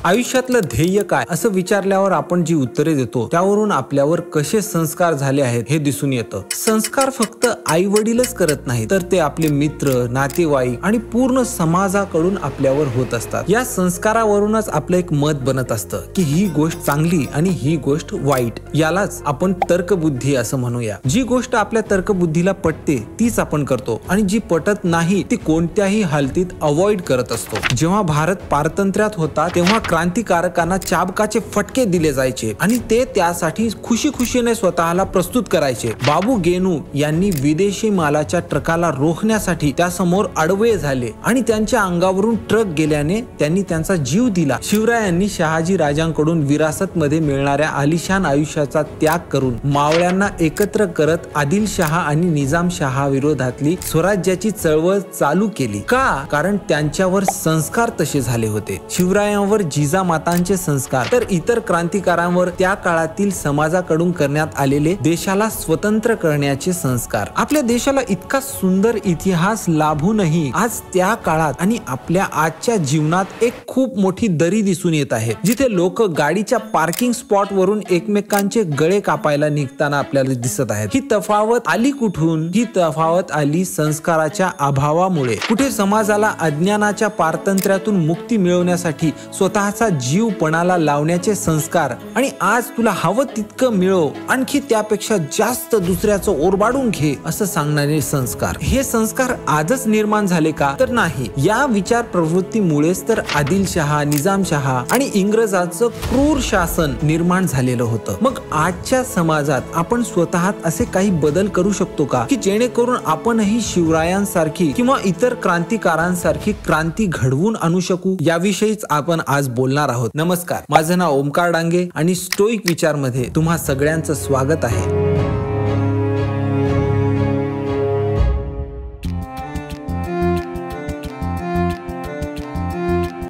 आयुष्यातलं ध्येय काय असं विचारल्यावर आपण जी उत्तरे देतो त्यावरून आपल्यावर कसे संस्कार झाले आहेत हे दिसून येतं। संस्कार फक्त आई वडीलच करत नाही तर ते आपले मित्र, नातेवाईक आणि पूर्ण समाजाकडून आपल्यावर होत असतात। या संस्कारावरूनच आपलं एक मत बनत असतं की ही गोष्ट चांगली आणि ही गोष्ट वाईट। यालाच आपण तर्कबुद्धी असं म्हणूया। जी गोष्ट आपल्या तर्कबुद्धीला पटते तीच आपण करतो आणि जी पटत नाही ती कोणत्याही हालतीत अवॉइड करत असतो। जेव्हा भारत पारतंत्र्यात होता तेव्हा क्रांतिकारकांना चाबकाचे फटके दिले जायचे आणि ते त्यासाठी खुशीने स्वतःला प्रस्तुत करायचे। बाबू गेनू यांनी विदेशी मालाच्या ट्रकाला रोखण्यासाठी त्यासमोर आडवे झाले आणि त्यांच्या अंगावरून ट्रक गेल्याने त्यांनी त्यांचा जीव दिला। शिवरायांनी शहाजी राजांकडून विरासत मध्ये मिळणाऱ्या आलिशान आयुष्याचा त्याग करून मावळ्यांना एकत्र करत आदिलशहा आणि निजामशहा विरोधातली स्वराज्याची चळवळ चालू केली। का? कारण त्यांच्यावर संस्कार तसे झाले होते। शिवरायांवर जिजामातांचे संस्कार तर इतर क्रांतिकारांवर त्या काळातील समाजाकडून करण्यात आलेले देशाला स्वतंत्र करण्याचे संस्कार। आपल्या देशाला इतका सुंदर इतिहास लाभूनही आज त्या काळात आणि आपल्या आजच्या जीवनात एक खूप मोठी दरी दिसून येत आहे, जिथे लोक गाडीच्या पार्किंग स्पॉट वरून एकमेकांचे गळे कापायला निघताना आपल्याला दिसत आहेत। ही तफावत आली कुठून? ही तफावत आली संस्काराच्या अभावामुळे। कुठे समाजाला अज्ञानाच्या पारतंत्र्यातून मुक्ती मिळवण्यासाठी स्वतःचा जीव पणाला लावण्याचे संस्कार आणि आज तुला हवं तितकं मिळव, आणखी त्यापेक्षा जास्त दुसऱ्याचं ओरबाडून घे असं सांगणारे संस्कार। हे संस्कार आजच निर्माण झाले का? तर नाही। या विचार प्रवृत्तीमुळेच तर आदिलशहा, निजामशहा आणि इंग्रजांचं क्रूर शासन निर्माण झालेलं होतं। मग आजच्या समाजात आपण स्वतःत असे काही बदल करू शकतो का की जेणेकरून आपणही शिवरायांसारखी किंवा इतर क्रांतिकारांसारखी क्रांती घडवून आणू शकू? याविषयीच आपण आज बोलणार आहोत। नमस्कार, माझं नाव ओमकार डांगे आणि स्टोइक विचार मध्ये तुम्हा सगळ्यांचं स्वागत आहे।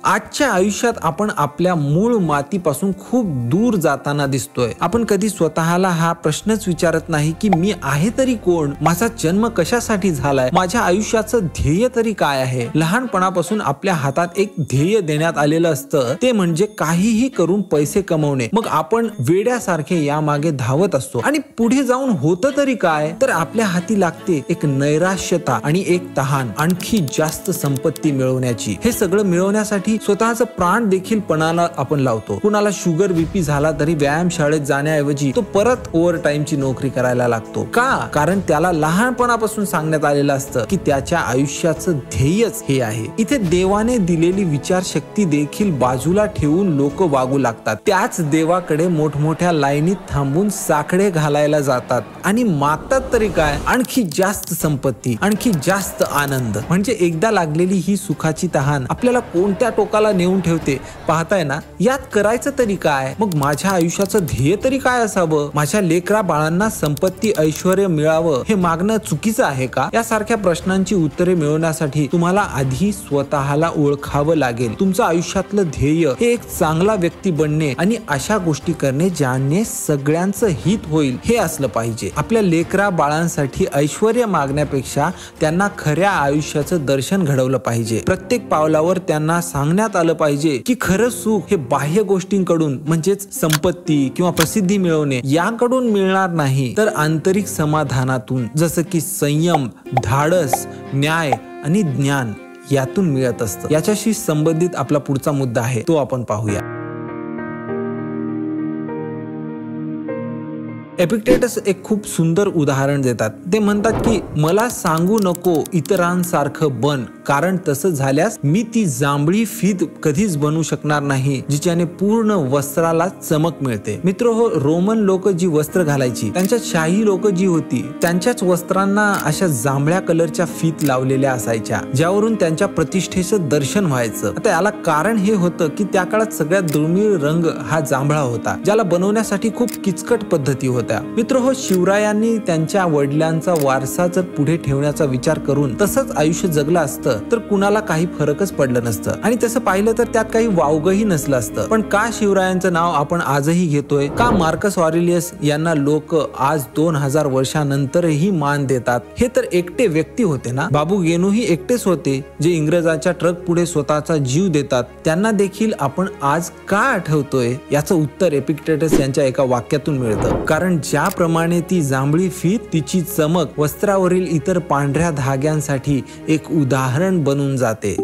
आजच्या आयुष्यात आपण आपल्या मूळ मातीपासून खूप दूर जाताना दिसतोय। आपण कधी स्वतःला हा प्रश्नच विचारत नाही की मी आहे तरी कोण? माझा जन्म कशासाठी झालाय? माझ्या आयुष्याचं ध्येय तरी काय आहे? लहानपणापासून आपल्या हातात एक ध्येय देण्यात आलेलं असतं, ते म्हणजे काहीही करून पैसे कमवणे। मग आपण वेड्यासारखे यामागे धावत असतो आणि पुढे जाऊन होतं तरी काय? तर आपल्या हाती लागते एक नैराश्यता आणि एक तहान आणखी जास्त संपत्ती मिळवण्याची। हे सगळं मिळवण्यासाठी स्वतःचं प्राण देखील पणाला आपण लावतो। कुणाला शुगर बीपी झाला तरी व्यायाम शाळेत जाण्याऐवजी तो परत ओव्हर टाइमची नोकरी करायला लागतो। का? कारण त्याला लहानपणापासून सांगण्यात आलेलं असतं की त्याच्या आयुष्याचं ध्येयच हे आहे। इथे देवाने दिलेली विचारशक्ती देखील बाजूला ठेवून लोक वागू लागतात। त्याच देवाकडे मोठमोठ्या लाईनीत थांबून साकडे घालायला जातात आणि मागतात तरी काय? आणखी जास्त संपत्ती, आणखी जास्त आनंद। म्हणजे एकदा लागलेली ही सुखाची तहान आपल्याला कोणत्या टोकाला नेऊन ठेवते पाहताय ना? यात करायचं तरी काय? मग माझ्या आयुष्याचं ध्येय तरी काय असावं? माझ्या लेकरा बाळांना संपत्ती, ऐश्वर्य मिळावं हे मागणं चुकीचं आहे का? यासारख्या प्रश्नांची उत्तरे मिळवण्यासाठी तुम्हाला आधी स्वतःला ओळखावं लागेल। तुमचं आयुष्यातलं ध्येय हे एक चांगला व्यक्ती बनणे आणि अशा गोष्टी करणे ज्याने सगळ्यांचं हित होईल हे असलं पाहिजे। आपल्या लेकरा बाळांसाठी ऐश्वर्य मागण्यापेक्षा त्यांना खऱ्या आयुष्याचं दर्शन घडवलं पाहिजे। प्रत्येक पावलावर त्यांना सांगण्यात आलं पाहिजे की खरं सुख हे बाह्य गोष्टींकडून म्हणजेच संपत्ती किंवा प्रसिद्धी मिळवणे याकडून मिळणार नाही, तर आंतरिक समाधानातून, जसं की संयम, धाडस, न्याय आणि ज्ञान यातून मिळत असतं। याच्याशी संबंधित आपला पुढचा मुद्दा आहे, तो आपण पाहूया। एपिक्टेटस एक खूप सुंदर उदाहरण देतात। ते म्हणतात की मला सांगू नको इतरांसारखं बन, कारण तसं झाल्यास मी ती जांभळी फीत कधीच बनू शकणार नाही जिच्याने पूर्ण वस्त्राला चमक मिळते। मित्रहो, रोमन लोक जी वस्त्र घालायची, त्यांच्या शाही लोक जी होती त्यांच्याच वस्त्रांना अशा जांभळ्या कलरच्या फीत लावलेल्या असायच्या, ज्यावरून त्यांच्या प्रतिष्ठेचं दर्शन व्हायचं। आता याला कारण हे होतं की त्या काळात सगळ्यात दुर्मिळ रंग हा जांभळा होता, ज्याला बनवण्यासाठी खूप किचकट पद्धती होत्या। मित्रहो, शिवरायांनी त्यांच्या वडिलांचा वारसा जर पुढे ठेवण्याचा विचार करून तसंच आयुष्य जगलं असतं असतं तर कुणाला काही फरकच पडलं नसतं आणि तसं पाहिलं तर त्यात काही वावगंही नसलं असतं. पण का शिवरायांचं नाव आपण आजही घेतोय? का मार्कस ऑरेलियस यांना लोक आज 2000 वर्षानंतरही मान देतात? हे तर एकटे व्यक्ती होते ना. बाबू गेनूही एकटेच होते जे इंग्रजांच्या ट्रक पुढे स्वतःचा जीव देतात. त्यांना देखील आपण आज का आठवतोय? याचं उत्तर एपिक्टेटस यांच्या एका वाक्यातून मिळतं. कारण ज्याप्रमाणे ती जांभळी फीत तिची चमक वस्त्रावरील इतर पांढऱ्या धाग्यांसाठी एक उदाहरण बनून जाते.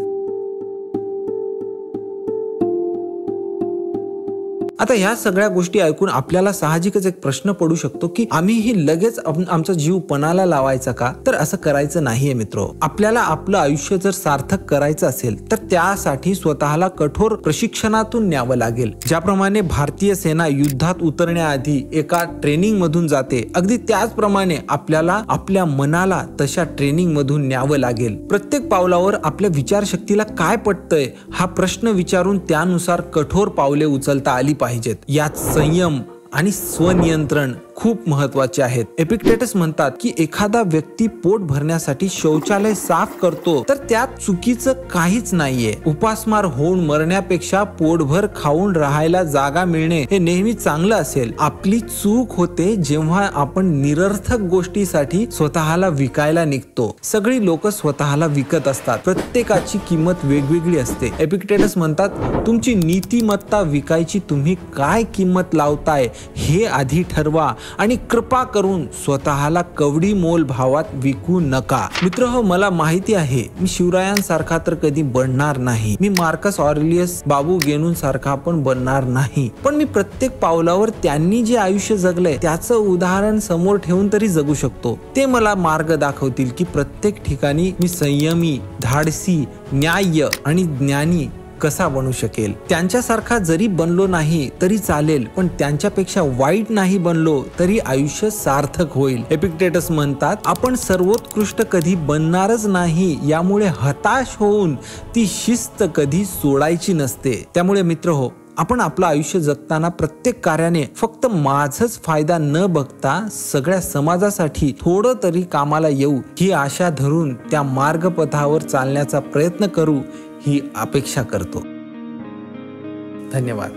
आता ह्या सगळ्या गोष्टी ऐकून आपल्याला साहजिकच एक प्रश्न पडू शकतो की आम्हीही लगेच आमचा जीव पणाला लावायचा का? तर असं करायचं नाहीये मित्रो. आपल्याला आपलं आयुष्य जर सार्थक करायचं असेल तर त्यासाठी स्वतःला कठोर प्रशिक्षणातून न्यावं लागेल. ज्याप्रमाणे भारतीय सेना युद्धात उतरण्याआधी एका ट्रेनिंग मधून जाते, अगदी त्याचप्रमाणे आपल्याला आपल्या मनाला तशा ट्रेनिंग मधून न्यावं लागेल. प्रत्येक पावलावर आपल्या विचारशक्तीला काय पटतंय हा प्रश्न विचारून त्यानुसार कठोर पावले उचलता आली पाहिजेत. यात संयम आणि स्वनियंत्रण खूप महत्वाचे आहेत. एपिक्टेटस म्हणतात की एखादा व्यक्ती पोट भरण्यासाठी शौचालय साफ करतो तर त्यात चुकीचं काहीच नाहीये. उपासमार होऊन मरण्यापेक्षा पोटभर खाऊन राहायला जागा मिळणे हे नेहमी चांगलं असेल. आपली चूक होते जेव्हा आपण निरर्थक गोष्टीसाठी स्वतःला विकायला निघतो. सगळी लोक स्वतःला विकत असतात. प्रत्येकाची किंमत वेगवेगळी असते. एपिक्टेटस म्हणतात तुमची नीतिमत्ता विकायची तुम्ही काय किंमत लावताय हे आधी ठरवा आणि कृपा करून स्वतःला कवडी मोल भावात विकू नका. मित्रहो, मला माहिती आहे मी शिवरायांसारखा तर कधी बनणार नाही. मी मार्कस ऑरेलियस, बाबू गेनू सारखा पण बनणार नाही. पण मी प्रत्येक पावलावर त्यांनी जे आयुष्य जगलंय त्याचं उदाहरण समोर ठेवून तरी जगू शकतो. ते मला मार्ग दाखवतील की प्रत्येक ठिकाणी मी संयमी, धाडसी, न्याय्य आणि ज्ञानी कसा बनू शकेल. त्यांच्यासारखा जरी बनलो नाही तरी चालेल, पण त्यांच्यापेक्षा वाईट नाही बनलो तरी आयुष्य सार्थक होईल. एपिक्टेटस म्हणतात आपण सर्वोत्कृष्ट कधी बनणारच नाही, यामुळे हताश होऊन ती शिस्त कधी सोडायची नसते. त्यामुळे मित्र हो, आपण आपलं आयुष्य जगताना प्रत्येक कार्याने फक्त माझाच फायदा न बघता सगळ्या समाजासाठी थोडं तरी कामाला येऊ ही आशा धरून त्या मार्गपथावर चालण्याचा प्रयत्न करू ही अपेक्षा करतो. धन्यवाद.